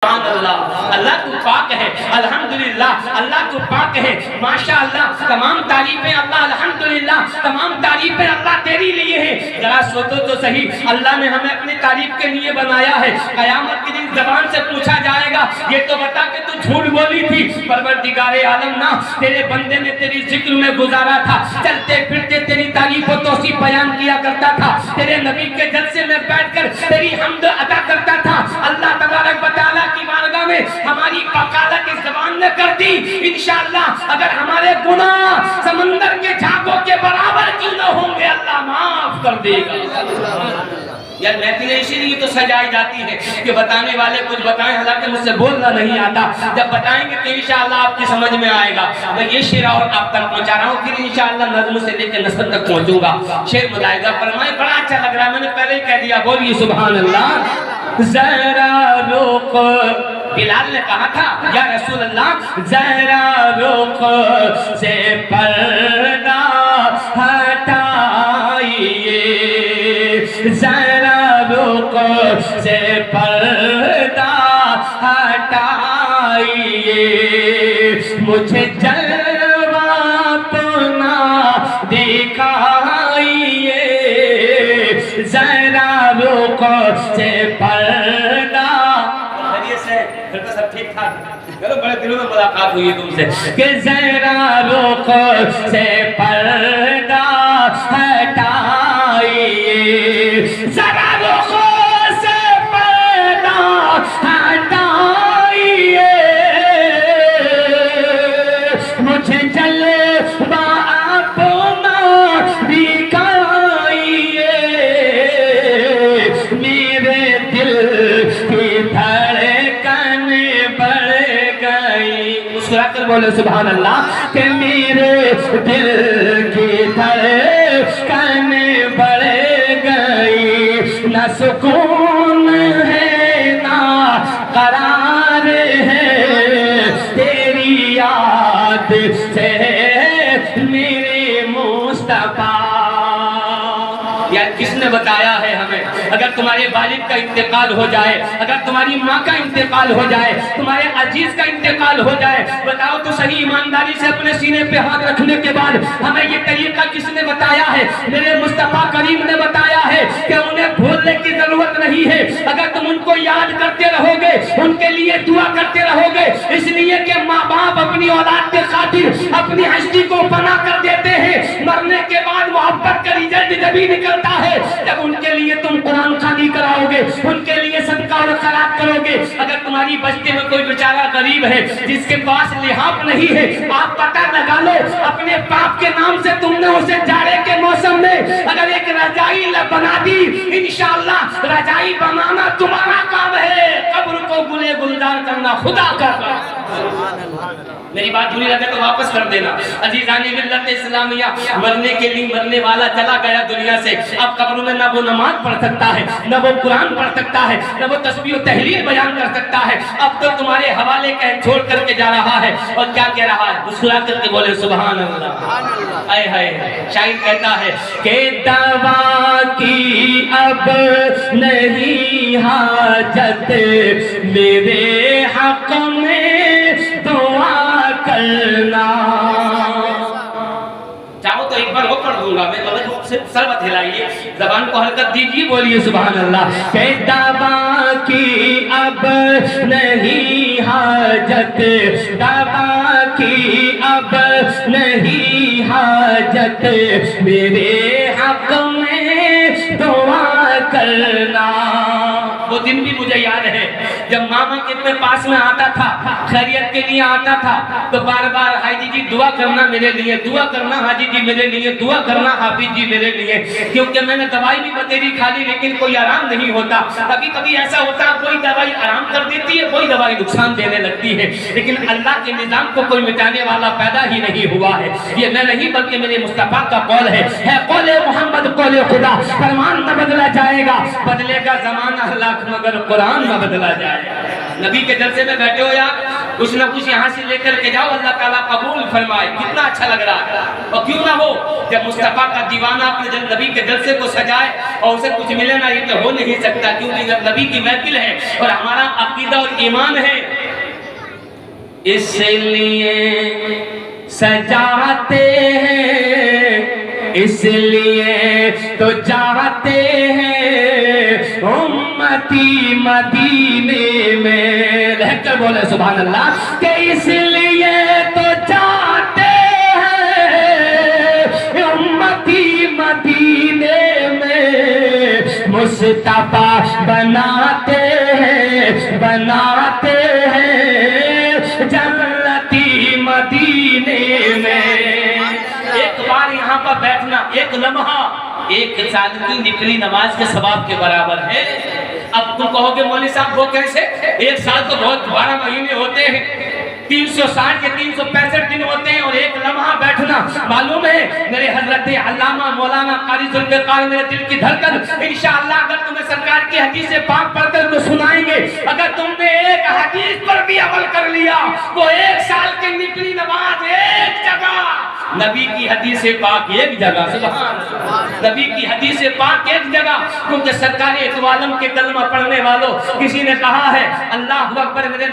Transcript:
سبحان اللہ، اللہ تو پاک ہے، الحمدللہ اللہ تو پاک ہے، ماشاءاللہ تمام تعریفیں اللہ، الحمدللہ تمام تعریفیں اللہ تیری لیے ہیں۔ ذرا سوچو تو صحیح، اللہ نے ہمیں اپنی تعریف کے لیے بنایا ہے۔ قیامت کے دن زبان سے پوچھا جائے گا، یہ تو بتا کہ تو جھوٹ بولی تھی۔ پروردگار عالم نا، تیرے بندے نے تیری ذکر میں گزارا تھا، چلتے پھرتے تیری تعریف و توصیف بیان کیا کرتا تھا، تیرے نبی کے جلسے میں بیٹھ کر تیری حمد ادا کرتا تھا۔ اللہ تبارک و تعالیٰ کی بارگاہ میں ہماری وکالت اس زبان نے کر دی، انشاءاللہ اگر ہمارے گناہ سمندر کے جھاگوں کے برابر کیوں نہ ہوں گے اللہ معاف کر دے گا۔ یار محفلیں اسی لیے تو سجائی جاتی ہے کہ بتانے والے کچھ بتائیں، حالانکہ مجھ سے بولنا نہیں آتا، جب بتائیں گے تو انشاءاللہ آپ کی سمجھ میں آئے گا۔ میں یہ شعر اور آپ تک پہنچا رہا ہوں، پھر انشاءاللہ نظم سے لے کے نثر تک پہنچوں گا۔ شعر ملاحظہ فرمائیں، بڑا اچھا لگ رہا ہے، میں نے پہلے ہی کہہ دیا، بولیے سبحان اللہ۔ ذرا رخ، بلال نے کہا تھا یا رسول اللہ ذرا رخ سے پردہ ہٹائیے، ذرا رخ سے پردہ ہٹائیے، مجھے جلوہ اپنا دکھائیے، ذرا رخ سے پردہ، پھر تو سب ٹھیک ٹھاک، چلو بڑے دنوں میں ملاقات ہوئی تم سے، کہ ذرا رخ سے پردہ ہٹائیے، ذرا رخ سے پردہ ہٹائیے، مجھے جلوہ اپنا دکھائیے، میرے دل کی دھڑکن بڑھ گئی، مسکرا کر بولے سبحان اللہ، کہ میرے دل کی دھڑکن بڑھ گئی، نہ سکون ہے نہ قرار ہے، تیری یاد سے میرے مصطفیٰ۔ یار کس نے بتایا ہے ہمیں، اگر تمہارے والد کا انتقال ہو جائے، اگر تمہاری ماں کا انتقال ہو جائے، تمہارے عزیز کا انتقال ہو جائے، بتاؤ تو صحیح ایمانداری سے اپنے سینے پہ ہاتھ رکھنے کے بعد ہمیں یہ طریقہ کس نے بتایا ہے؟ میرے مصطفیٰ کریم نے بتایا ہے کہ انہیں بھولنے کی ضرورت نہیں ہے، اگر تم ان کو یاد کرتے رہو گے، ان کے لیے دعا کرتے رہو گے، اس لیے کہ ماں باپ اپنی اولاد کے خاطر اپنی ہستی کو فنا کر دیتے ہیں، مرنے کے بعد محبت کا رزلٹ جبھی نکلتا ہے جب ان کے لیے تم قرآن خوانی کراؤ گے، ان کے لیے صدقہ اور خیرات کرو گے۔ اگر تمہاری بستی میں کوئی بیچارہ غریب ہے جس کے پاس لحاف نہیں ہے، آپ پتہ لگا لو، اپنے باپ کے نام سے تم نے اسے جاڑے کے موسم میں اگر ایک رضائی بنا دی، انشاءاللہ رضائی بنانا تمہارا کام ہے، قبر کو گلے گلزار کرنا خدا کا کام۔ میری بات بری لگے تو واپس کر دینا۔ عزیزان ملت اسلامیہ، مرنے کے لیے مرنے والا چلا گیا دنیا سے، اب قبر میں نہ وہ نماز پڑھ سکتا ہے، نہ وہ قرآن پڑھ سکتا ہے، نہ وہ تسبیح و تحلیل بیان کر سکتا ہے، اب تو تمہارے حوالے چھوڑ کر کے جا رہا ہے، اور کیا کہہ رہا ہے؟ مسکرا کر کے بولے سبحان اللہ۔ اے ہائے، شاعر کہتا ہے کہ دوا کی اب نہیں حاجت، میرے حق میں دعا کرنا، چاہو تو ایک بار وہ پڑھ دوں گا میں، مگر صرف سر مت ہلائیے، زبان کو حرکت دیجیے، بولیے سبحان اللہ۔ کہ دوا کی اب نہیں حاجت، دوا کی اب نہیں حاجت، میرے حق میں دعا کرنا۔ وہ دن بھی مجھے یاد ہے جب ماما کے پاس میں آتا تھا، خیریت کے لیے آتا تھا، تو بار بار حاجی جی دعا کرنا میرے لیے، دعا کرنا حاجی جی میرے لیے، دعا کرنا حافظ جی میرے لیے، کیونکہ میں نے دوائی بھی بتیری کھا لی لیکن کوئی آرام نہیں ہوتا۔ کبھی کبھی ایسا ہوتا کوئی دوائی آرام کر دیتی ہے، کوئی دوائی نقصان دینے لگتی ہے، لیکن اللہ کے نظام کو کوئی مٹانے والا پیدا ہی نہیں ہوا ہے۔ یہ میں نہیں بلکہ میرے مصطفیٰ کا قول ہے قول محمد، قول خدا۔ فرمان نہ بدلا جائے گا، بدلے گا زمانہ لاکھ مگر قرآن نہ بدلا جائے گا۔ نبی کے جلسے میں بیٹھے ہو یا کچھ نہ کچھ یہاں سے لے کر کے جاؤ، اللہ تعالیٰ قبول فرمائے. کتنا اچھا لگ رہا ہے. اور کیوں نہ ہو جب مصطفیٰ کا دیوانہ اپنے نبی کے جلسے کو سجائے اور اسے کچھ ملے نا، یہ تو ہو نہیں سکتا، کیونکہ نبی کی محفل ہے اور ہمارا عقیدہ اور ایمان ہے. اس لیے سجاتے ہیں، اس لیے تو چاہتے ہیں امتی مدینے میں. رہ کر بولے سبحان اللہ کہ اس لیے تو چاہتے ہیں امتی مدینے میں مصطفیٰ بناتے ہیں جنتی مدینے میں. ایک بار یہاں پر بیٹھنا، ایک لمحہ ایک سال کی نکلی نماز کے ثواب کے برابر ہے. اب تم کہو گے مولوی صاحب وہ کیسے؟ ایک سال تو بہت 12 مہینے ہوتے ہیں، 360 یا 365 دن ہوتے ہیں، اور ایک لمحہ بیٹھنا معلوم ہے میرے حضرت علامہ مولانا قاری ذوالفقار میرے دل کی دھڑکن. انشاءاللہ اگر تمہیں سرکار کی حدیث پاک پڑھ کر تو سنائیں گے، اگر تم نے ایک حدیث پر بھی عمل کر لیا، وہ ایک سال کی نکلی نماز ایک جگہ، نبی کی حدیث پاک ایک جگہ، سبحان اللہ، نبی کی حدیث پاک ایک جگہ. کیونکہ سرکار ایک عالم کے کلمہ پڑھنے والوں، کسی نے کہا ہے اللہ اکبر میرے